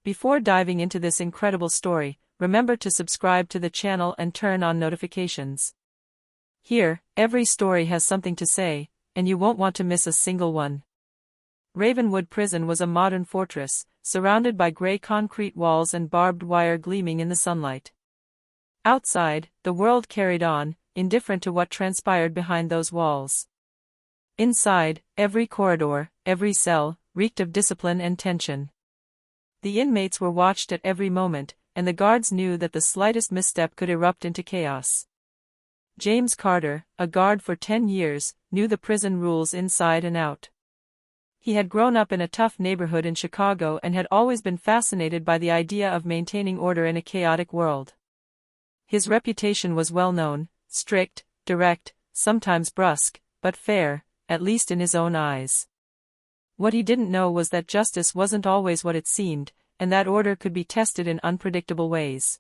Before diving into this incredible story, remember to subscribe to the channel and turn on notifications. Here, every story has something to say, and you won't want to miss a single one. Ravenwood Prison was a modern fortress, surrounded by gray concrete walls and barbed wire gleaming in the sunlight. Outside, the world carried on, indifferent to what transpired behind those walls. Inside, every corridor, every cell, reeked of discipline and tension. The inmates were watched at every moment, and the guards knew that the slightest misstep could erupt into chaos. James Carter, a guard for 10 years, knew the prison rules inside and out. He had grown up in a tough neighborhood in Chicago and had always been fascinated by the idea of maintaining order in a chaotic world. His reputation was well known: strict, direct, sometimes brusque, but fair, at least in his own eyes. What he didn't know was that justice wasn't always what it seemed, and that order could be tested in unpredictable ways.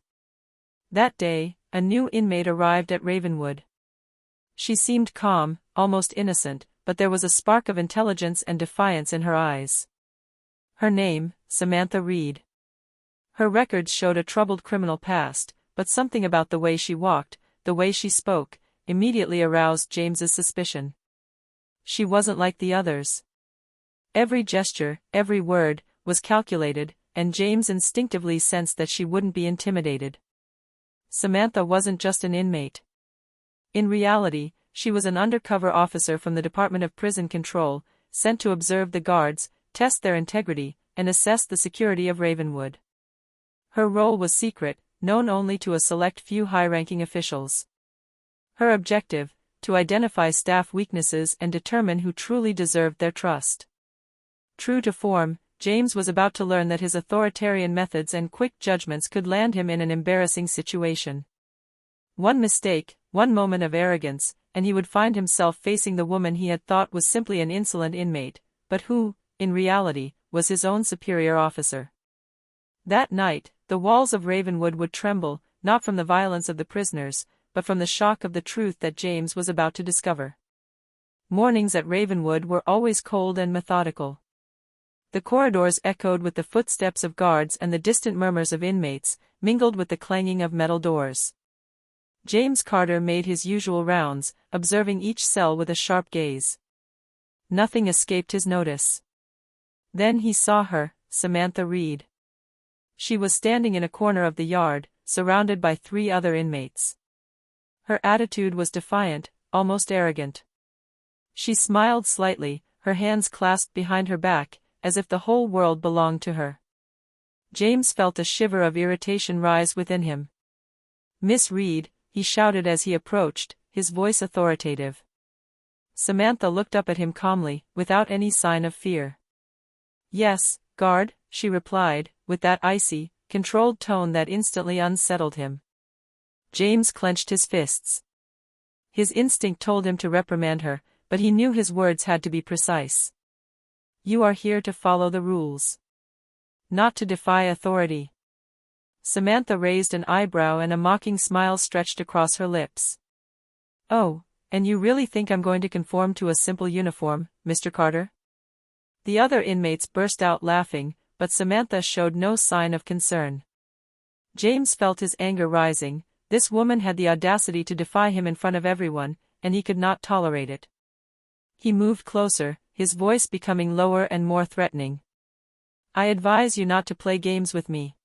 That day, a new inmate arrived at Ravenwood. She seemed calm, almost innocent, but there was a spark of intelligence and defiance in her eyes. Her name, Samantha Reed. Her records showed a troubled criminal past, but something about the way she walked, the way she spoke, immediately aroused James's suspicion. She wasn't like the others. Every gesture, every word, was calculated, and James instinctively sensed that she wouldn't be intimidated. Samantha wasn't just an inmate. In reality, she was an undercover officer from the Department of Prison Control, sent to observe the guards, test their integrity, and assess the security of Ravenwood. Her role was secret, known only to a select few high-ranking officials. Her objective: to identify staff weaknesses and determine who truly deserved their trust. True to form, James was about to learn that his authoritarian methods and quick judgments could land him in an embarrassing situation. One mistake, one moment of arrogance, and he would find himself facing the woman he had thought was simply an insolent inmate, but who, in reality, was his own superior officer. That night, the walls of Ravenwood would tremble, not from the violence of the prisoners, but from the shock of the truth that James was about to discover. Mornings at Ravenwood were always cold and methodical. The corridors echoed with the footsteps of guards and the distant murmurs of inmates, mingled with the clanging of metal doors. James Carter made his usual rounds, observing each cell with a sharp gaze. Nothing escaped his notice. Then he saw her, Samantha Reed. She was standing in a corner of the yard, surrounded by 3 other inmates. Her attitude was defiant, almost arrogant. She smiled slightly, her hands clasped behind her back, as if the whole world belonged to her. James felt a shiver of irritation rise within him. "Miss Reed," he shouted as he approached, his voice authoritative. Samantha looked up at him calmly, without any sign of fear. "Yes, guard," she replied, with that icy, controlled tone that instantly unsettled him. James clenched his fists. His instinct told him to reprimand her, but he knew his words had to be precise. "You are here to follow the rules. Not to defy authority." Samantha raised an eyebrow and a mocking smile stretched across her lips. "Oh, and you really think I'm going to conform to a simple uniform, Mr. Carter?" The other inmates burst out laughing, but Samantha showed no sign of concern. James felt his anger rising. This woman had the audacity to defy him in front of everyone, and he could not tolerate it. He moved closer, his voice becoming lower and more threatening. "I advise you not to play games with me.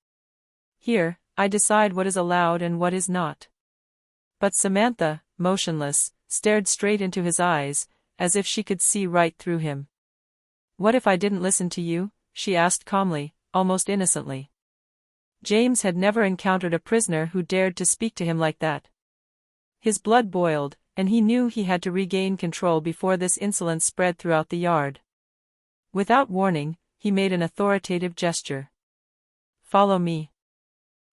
Here, I decide what is allowed and what is not." But Samantha, motionless, stared straight into his eyes, as if she could see right through him. "What if I didn't listen to you?" she asked calmly, almost innocently. James had never encountered a prisoner who dared to speak to him like that. His blood boiled, and he knew he had to regain control before this insolence spread throughout the yard. Without warning, he made an authoritative gesture. "Follow me.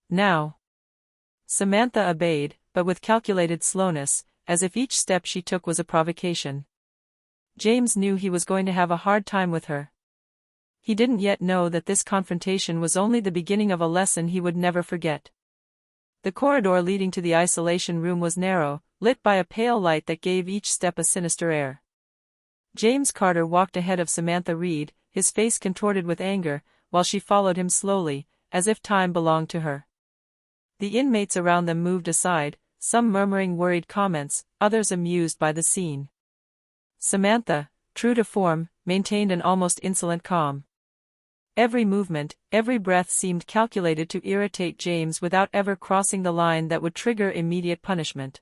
Now." Samantha obeyed, but with calculated slowness, as if each step she took was a provocation. James knew he was going to have a hard time with her. He didn't yet know that this confrontation was only the beginning of a lesson he would never forget. The corridor leading to the isolation room was narrow, lit by a pale light that gave each step a sinister air. James Carter walked ahead of Samantha Reed, his face contorted with anger, while she followed him slowly, as if time belonged to her. The inmates around them moved aside, some murmuring worried comments, others amused by the scene. Samantha, true to form, maintained an almost insolent calm. Every movement, every breath seemed calculated to irritate James without ever crossing the line that would trigger immediate punishment.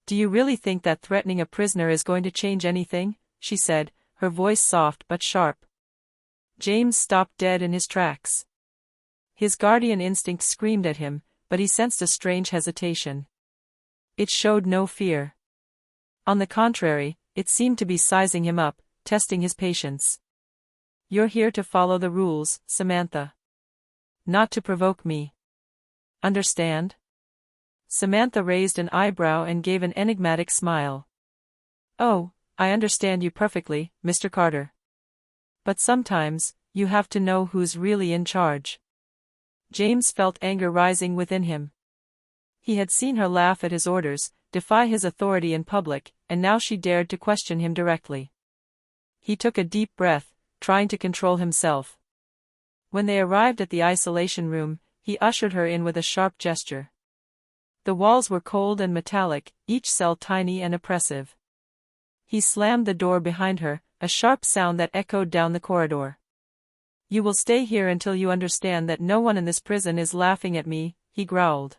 "Do you really think that threatening a prisoner is going to change anything?" she said, her voice soft but sharp. James stopped dead in his tracks. His guardian instinct screamed at him, but he sensed a strange hesitation. It showed no fear. On the contrary, it seemed to be sizing him up, testing his patience. "You're here to follow the rules, Samantha. Not to provoke me. Understand?" Samantha raised an eyebrow and gave an enigmatic smile. "Oh, I understand you perfectly, Mr. Carter. But sometimes, you have to know who's really in charge." James felt anger rising within him. He had seen her laugh at his orders, defy his authority in public, and now she dared to question him directly. He took a deep breath, trying to control himself. When they arrived at the isolation room, he ushered her in with a sharp gesture. The walls were cold and metallic, each cell tiny and oppressive. He slammed the door behind her, a sharp sound that echoed down the corridor. "You will stay here until you understand that no one in this prison is laughing at me," he growled.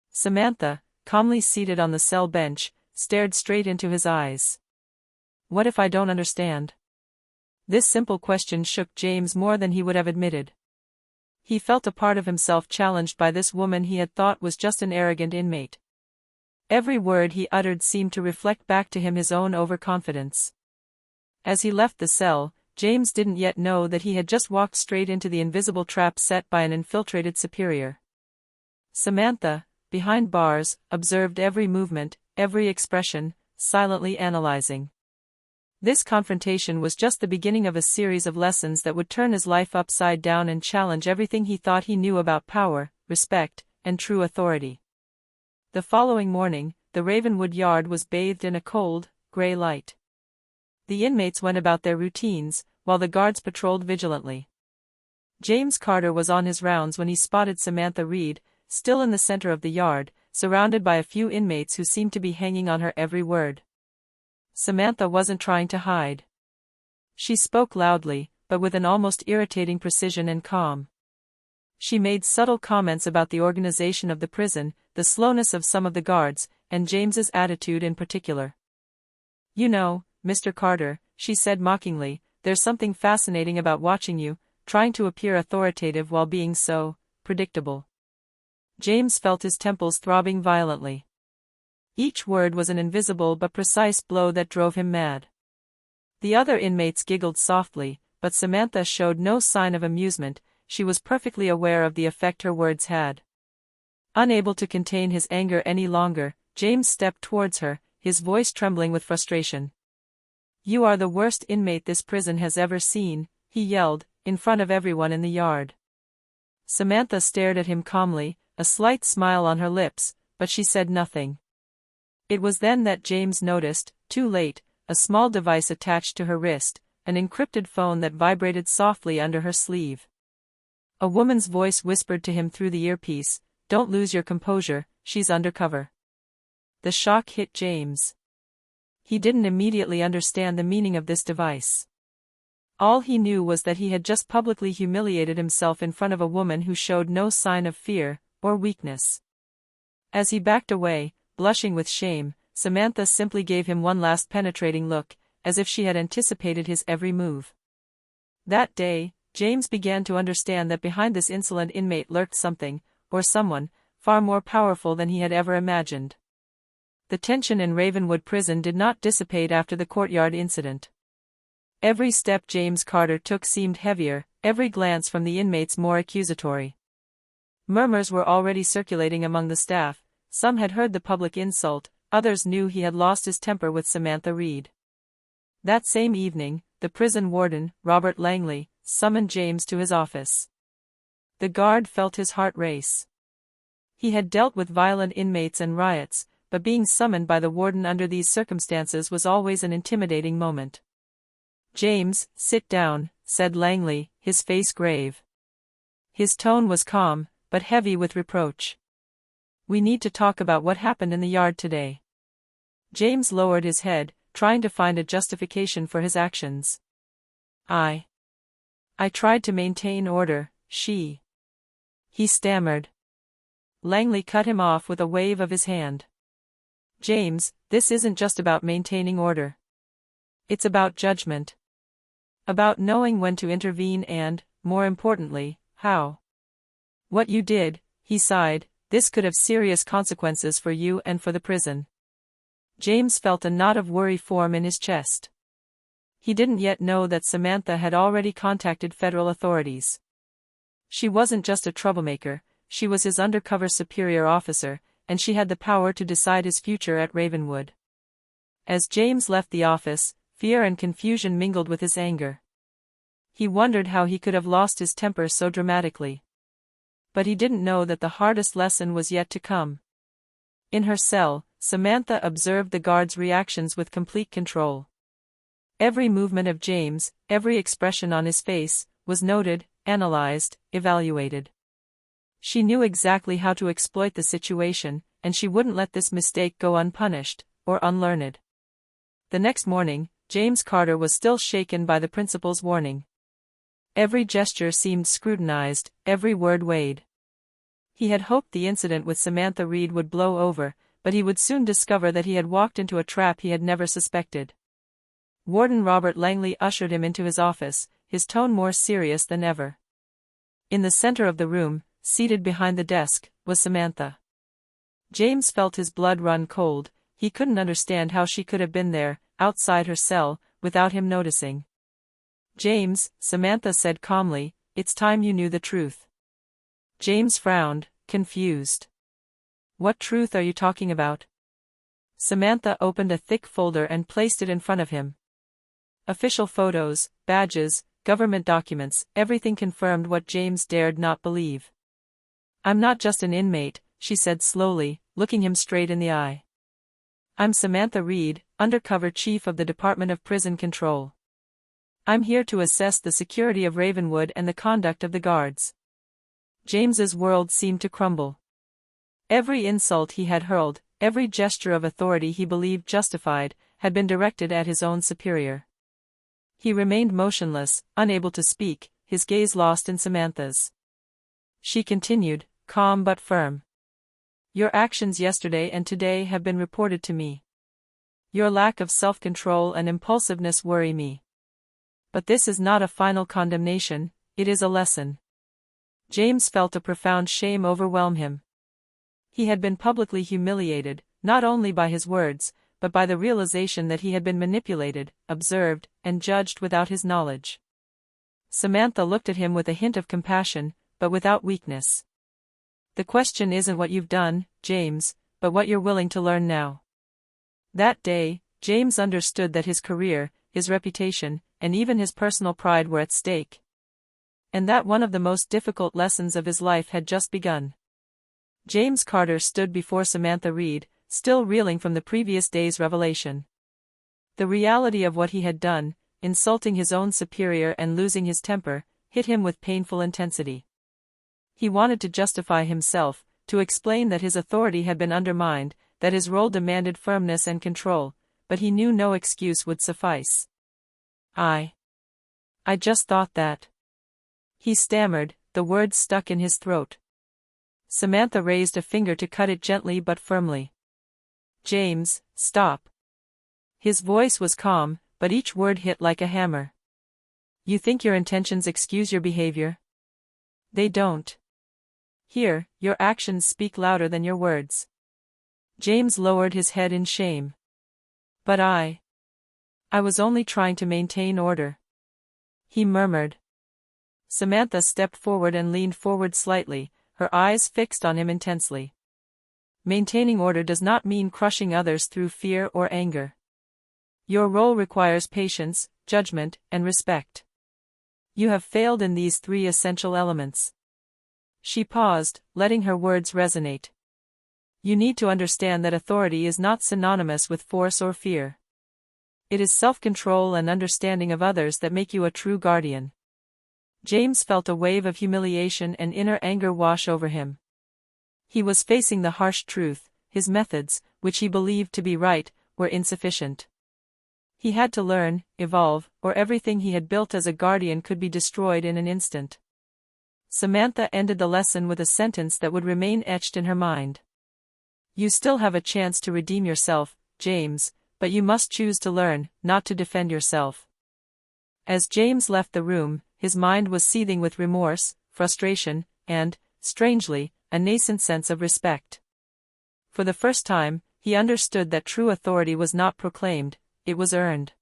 Samantha, calmly seated on the cell bench, stared straight into his eyes. "What if I don't understand?" This simple question shook James more than he would have admitted. He felt a part of himself challenged by this woman he had thought was just an arrogant inmate. Every word he uttered seemed to reflect back to him his own overconfidence. As he left the cell, James didn't yet know that he had just walked straight into the invisible trap set by an infiltrated superior. Samantha, behind bars, observed every movement, every expression, silently analyzing. This confrontation was just the beginning of a series of lessons that would turn his life upside down and challenge everything he thought he knew about power, respect, and true authority. The following morning, the Ravenwood yard was bathed in a cold, gray light. The inmates went about their routines, while the guards patrolled vigilantly. James Carter was on his rounds when he spotted Samantha Reed, still in the center of the yard, surrounded by a few inmates who seemed to be hanging on her every word. Samantha wasn't trying to hide. She spoke loudly, but with an almost irritating precision and calm. She made subtle comments about the organization of the prison, the slowness of some of the guards, and James's attitude in particular. "You know, Mr. Carter," she said mockingly, "there's something fascinating about watching you, trying to appear authoritative while being so predictable." James felt his temples throbbing violently. Each word was an invisible but precise blow that drove him mad. The other inmates giggled softly, but Samantha showed no sign of amusement. She was perfectly aware of the effect her words had. Unable to contain his anger any longer, James stepped towards her, his voice trembling with frustration. "You are the worst inmate this prison has ever seen," he yelled, in front of everyone in the yard. Samantha stared at him calmly, a slight smile on her lips, but she said nothing. It was then that James noticed, too late, a small device attached to her wrist, an encrypted phone that vibrated softly under her sleeve. A woman's voice whispered to him through the earpiece, "Don't lose your composure, she's undercover." The shock hit James. He didn't immediately understand the meaning of this device. All he knew was that he had just publicly humiliated himself in front of a woman who showed no sign of fear or weakness. As he backed away, blushing with shame, Samantha simply gave him one last penetrating look, as if she had anticipated his every move. That day, James began to understand that behind this insolent inmate lurked something, or someone, far more powerful than he had ever imagined. The tension in Ravenwood prison did not dissipate after the courtyard incident. Every step James Carter took seemed heavier, every glance from the inmates more accusatory. Murmurs were already circulating among the staff. Some had heard the public insult, others knew he had lost his temper with Samantha Reed. That same evening, the prison warden, Robert Langley, summoned James to his office. The guard felt his heart race. He had dealt with violent inmates and riots, but being summoned by the warden under these circumstances was always an intimidating moment. James, sit down, said Langley, his face grave. His tone was calm, but heavy with reproach. We need to talk about what happened in the yard today. James lowered his head, trying to find a justification for his actions. I tried to maintain order, he stammered. Langley cut him off with a wave of his hand. James, this isn't just about maintaining order. It's about judgment. About knowing when to intervene and, more importantly, how. What you did, he sighed, this could have serious consequences for you and for the prison. James felt a knot of worry form in his chest. He didn't yet know that Samantha had already contacted federal authorities. She wasn't just a troublemaker, she was his undercover superior officer, and she had the power to decide his future at Ravenwood. As James left the office, fear and confusion mingled with his anger. He wondered how he could have lost his temper so dramatically. But he didn't know that the hardest lesson was yet to come. In her cell, Samantha observed the guard's reactions with complete control. Every movement of James, every expression on his face, was noted, analyzed, evaluated. She knew exactly how to exploit the situation, and she wouldn't let this mistake go unpunished, or unlearned. The next morning, James Carter was still shaken by the principal's warning. Every gesture seemed scrutinized, every word weighed. He had hoped the incident with Samantha Reed would blow over, but he would soon discover that he had walked into a trap he had never suspected. Warden Robert Langley ushered him into his office, his tone more serious than ever. In the center of the room, seated behind the desk, was Samantha. James felt his blood run cold. He couldn't understand how she could have been there, outside her cell, without him noticing. James, Samantha said calmly, it's time you knew the truth. James frowned, confused. What truth are you talking about? Samantha opened a thick folder and placed it in front of him. Official photos, badges, government documents, everything confirmed what James dared not believe. I'm not just an inmate, she said slowly, looking him straight in the eye. I'm Samantha Reed, undercover chief of the Department of Prison Control. I'm here to assess the security of Ravenwood and the conduct of the guards. James's world seemed to crumble. Every insult he had hurled, every gesture of authority he believed justified, had been directed at his own superior. He remained motionless, unable to speak, his gaze lost in Samantha's. She continued, calm but firm. Your actions yesterday and today have been reported to me. Your lack of self-control and impulsiveness worry me. But this is not a final condemnation, it is a lesson. James felt a profound shame overwhelm him. He had been publicly humiliated, not only by his words, but by the realization that he had been manipulated, observed, and judged without his knowledge. Samantha looked at him with a hint of compassion, but without weakness. The question isn't what you've done, James, but what you're willing to learn now. That day, James understood that his career, his reputation, and even his personal pride were at stake. And that one of the most difficult lessons of his life had just begun. James Carter stood before Samantha Reed, still reeling from the previous day's revelation. The reality of what he had done, insulting his own superior and losing his temper, hit him with painful intensity. He wanted to justify himself, to explain that his authority had been undermined, that his role demanded firmness and control, but he knew no excuse would suffice. I just thought that. He stammered, the words stuck in his throat. Samantha raised a finger to cut it gently but firmly. James, stop. His voice was calm, but each word hit like a hammer. You think your intentions excuse your behavior? They don't. Here, your actions speak louder than your words. James lowered his head in shame. But I was only trying to maintain order. He murmured. Samantha stepped forward and leaned forward slightly, her eyes fixed on him intensely. Maintaining order does not mean crushing others through fear or anger. Your role requires patience, judgment, and respect. You have failed in these three essential elements. She paused, letting her words resonate. You need to understand that authority is not synonymous with force or fear. It is self-control and understanding of others that make you a true guardian. James felt a wave of humiliation and inner anger wash over him. He was facing the harsh truth: his methods, which he believed to be right, were insufficient. He had to learn, evolve, or everything he had built as a guardian could be destroyed in an instant. Samantha ended the lesson with a sentence that would remain etched in her mind. "You still have a chance to redeem yourself, James, but you must choose to learn, not to defend yourself." As James left the room, his mind was seething with remorse, frustration, and, strangely, a nascent sense of respect. For the first time, he understood that true authority was not proclaimed, it was earned.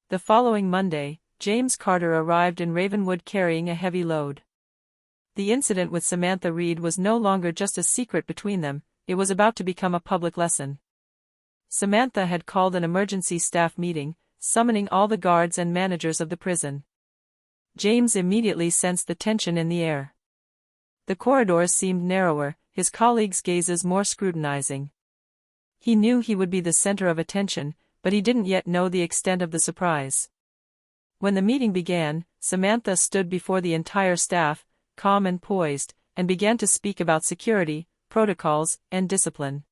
The following Monday, James Carter arrived in Ravenwood carrying a heavy load. The incident with Samantha Reed was no longer just a secret between them, it was about to become a public lesson. Samantha had called an emergency staff meeting, summoning all the guards and managers of the prison. James immediately sensed the tension in the air. The corridors seemed narrower, his colleagues' gazes more scrutinizing. He knew he would be the center of attention, but he didn't yet know the extent of the surprise. When the meeting began, Samantha stood before the entire staff, calm and poised, and began to speak about security, protocols, and discipline.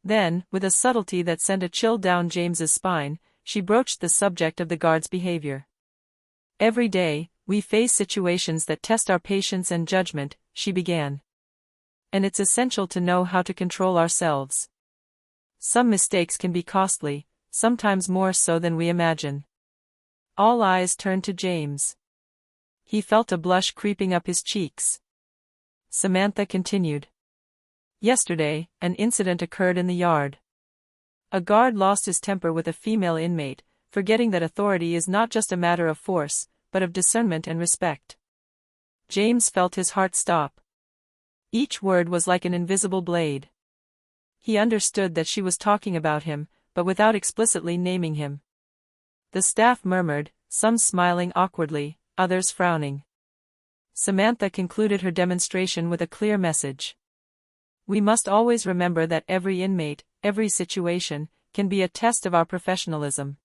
Then, with a subtlety that sent a chill down James's spine, she broached the subject of the guards' behavior. "Every day, we face situations that test our patience and judgment," she began. "And it's essential to know how to control ourselves. Some mistakes can be costly, sometimes more so than we imagine." All eyes turned to James. He felt a blush creeping up his cheeks. Samantha continued. "Yesterday, an incident occurred in the yard. A guard lost his temper with a female inmate, forgetting that authority is not just a matter of force, but of discernment and respect." James felt his heart stop. Each word was like an invisible blade. He understood that she was talking about him, but without explicitly naming him. The staff murmured, some smiling awkwardly, others frowning. Samantha concluded her demonstration with a clear message. "We must always remember that every inmate, every situation, can be a test of our professionalism.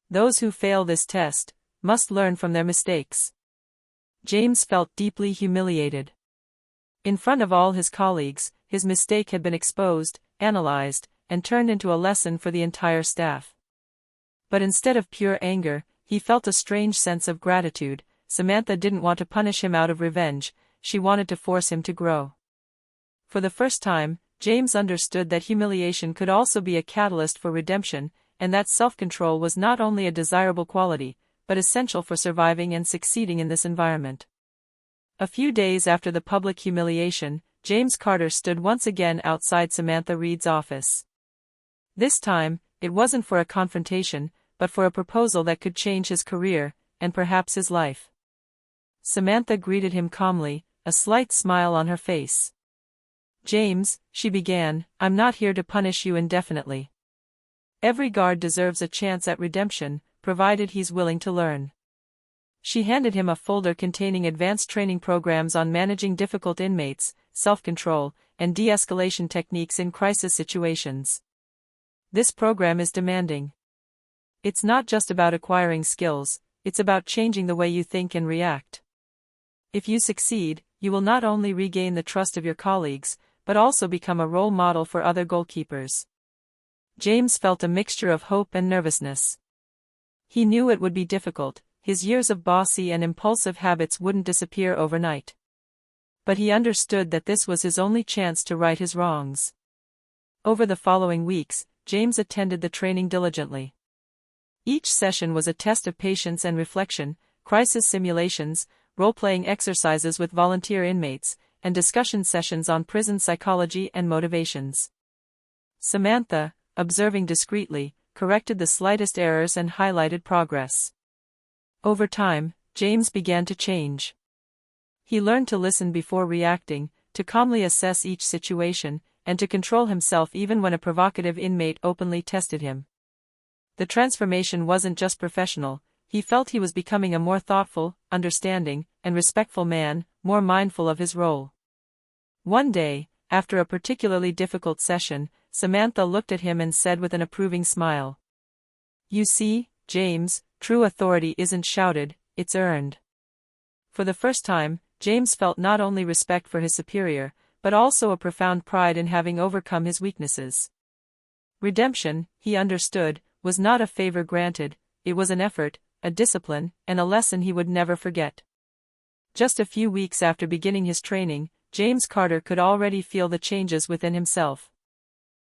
Those who fail this test must learn from their mistakes." James felt deeply humiliated. In front of all his colleagues, his mistake had been exposed, analyzed, and turned into a lesson for the entire staff. But instead of pure anger, he felt a strange sense of gratitude. Samantha didn't want to punish him out of revenge, she wanted to force him to grow. For the first time, James understood that humiliation could also be a catalyst for redemption, and that self-control was not only a desirable quality, but essential for surviving and succeeding in this environment. A few days after the public humiliation, James Carter stood once again outside Samantha Reed's office. This time, it wasn't for a confrontation, but for a proposal that could change his career, and perhaps his life. Samantha greeted him calmly, a slight smile on her face. "James," she began, "I'm not here to punish you indefinitely. Every guard deserves a chance at redemption, provided he's willing to learn." She handed him a folder containing advanced training programs on managing difficult inmates, self-control, and de-escalation techniques in crisis situations. "This program is demanding. It's not just about acquiring skills, it's about changing the way you think and react. If you succeed, you will not only regain the trust of your colleagues, but also become a role model for other goalkeepers." James felt a mixture of hope and nervousness. He knew it would be difficult, his years of bossy and impulsive habits wouldn't disappear overnight. But he understood that this was his only chance to right his wrongs. Over the following weeks, James attended the training diligently. Each session was a test of patience and reflection, crisis simulations, role-playing exercises with volunteer inmates, and discussion sessions on prison psychology and motivations. Samantha, observing discreetly, corrected the slightest errors and highlighted progress. Over time, James began to change. He learned to listen before reacting, to calmly assess each situation, and to control himself even when a provocative inmate openly tested him. The transformation wasn't just professional, he felt he was becoming a more thoughtful, understanding, and respectful man, more mindful of his role. One day, after a particularly difficult session, Samantha looked at him and said with an approving smile, You see, James, true authority isn't shouted, it's earned. For the first time, James felt not only respect for his superior, but also a profound pride in having overcome his weaknesses. Redemption, he understood, was not a favor granted, it was an effort, a discipline, and a lesson he would never forget. Just a few weeks after beginning his training, James Carter could already feel the changes within himself.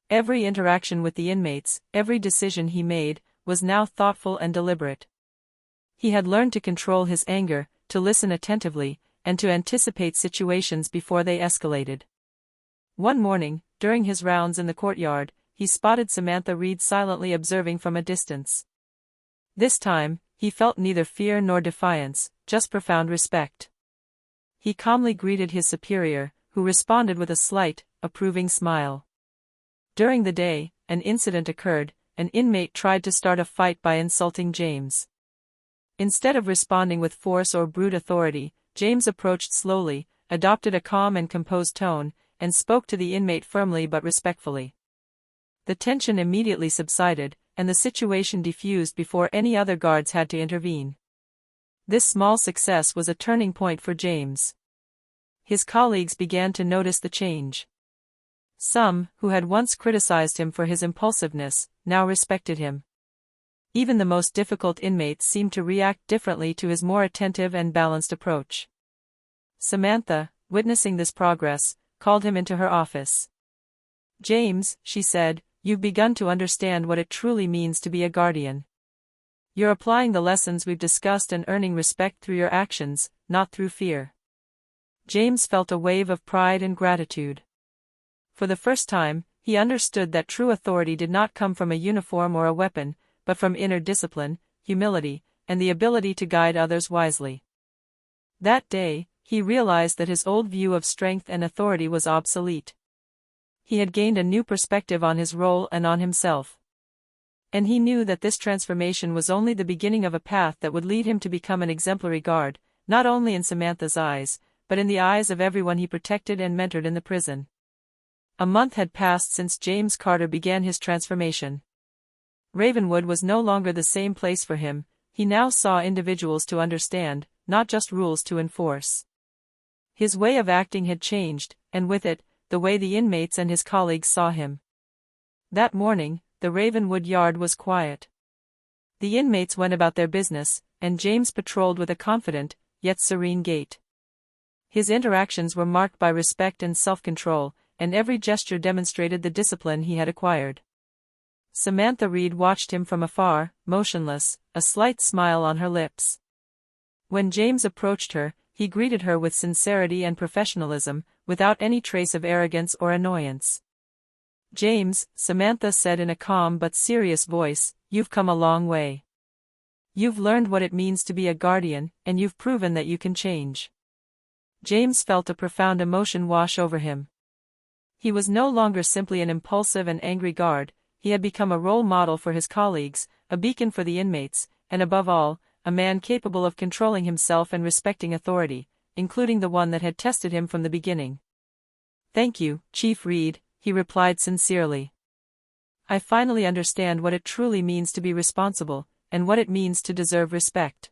Every interaction with the inmates, every decision he made, was now thoughtful and deliberate. He had learned to control his anger, to listen attentively, and to anticipate situations before they escalated. One morning, during his rounds in the courtyard, he spotted Samantha Reed silently observing from a distance. This time, he felt neither fear nor defiance, just profound respect. He calmly greeted his superior, who responded with a slight, approving smile. During the day, an incident occurred. An inmate tried to start a fight by insulting James. Instead of responding with force or brute authority, James approached slowly, adopted a calm and composed tone, and spoke to the inmate firmly but respectfully. The tension immediately subsided, and the situation diffused before any other guards had to intervene. This small success was a turning point for James. His colleagues began to notice the change. Some, who had once criticized him for his impulsiveness, now respected him. Even the most difficult inmates seemed to react differently to his more attentive and balanced approach. Samantha, witnessing this progress, called him into her office. "James," she said, "you've begun to understand what it truly means to be a guardian. You're applying the lessons we've discussed and earning respect through your actions, not through fear." James felt a wave of pride and gratitude. For the first time, he understood that true authority did not come from a uniform or a weapon, but from inner discipline, humility, and the ability to guide others wisely. That day, he realized that his old view of strength and authority was obsolete. He had gained a new perspective on his role and on himself. And he knew that this transformation was only the beginning of a path that would lead him to become an exemplary guard, not only in Samantha's eyes, but in the eyes of everyone he protected and mentored in the prison. A month had passed since James Carter began his transformation. Ravenwood was no longer the same place for him. He now saw individuals to understand, not just rules to enforce. His way of acting had changed, and with it, the way the inmates and his colleagues saw him. That morning, the Ravenwood yard was quiet. The inmates went about their business, and James patrolled with a confident, yet serene gait. His interactions were marked by respect and self-control, and every gesture demonstrated the discipline he had acquired. Samantha Reed watched him from afar, motionless, a slight smile on her lips. When James approached her, he greeted her with sincerity and professionalism, without any trace of arrogance or annoyance. "James," Samantha said in a calm but serious voice, "you've come a long way. You've learned what it means to be a guardian, and you've proven that you can change." James felt a profound emotion wash over him. He was no longer simply an impulsive and angry guard. He had become a role model for his colleagues, a beacon for the inmates, and above all, a man capable of controlling himself and respecting authority, including the one that had tested him from the beginning. "Thank you, Chief Reed," he replied sincerely. "I finally understand what it truly means to be responsible, and what it means to deserve respect."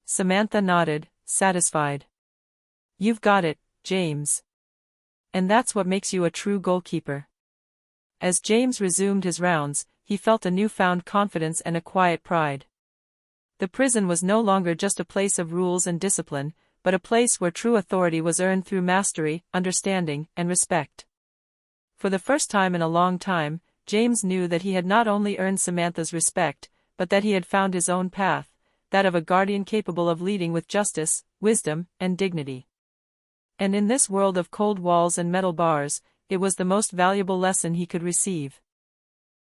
Samantha nodded, satisfied. "You've got it, James. And that's what makes you a true goalkeeper." As James resumed his rounds, he felt a newfound confidence and a quiet pride. The prison was no longer just a place of rules and discipline, but a place where true authority was earned through mastery, understanding, and respect. For the first time in a long time, James knew that he had not only earned Samantha's respect, but that he had found his own path, that of a guardian capable of leading with justice, wisdom, and dignity. And in this world of cold walls and metal bars, it was the most valuable lesson he could receive.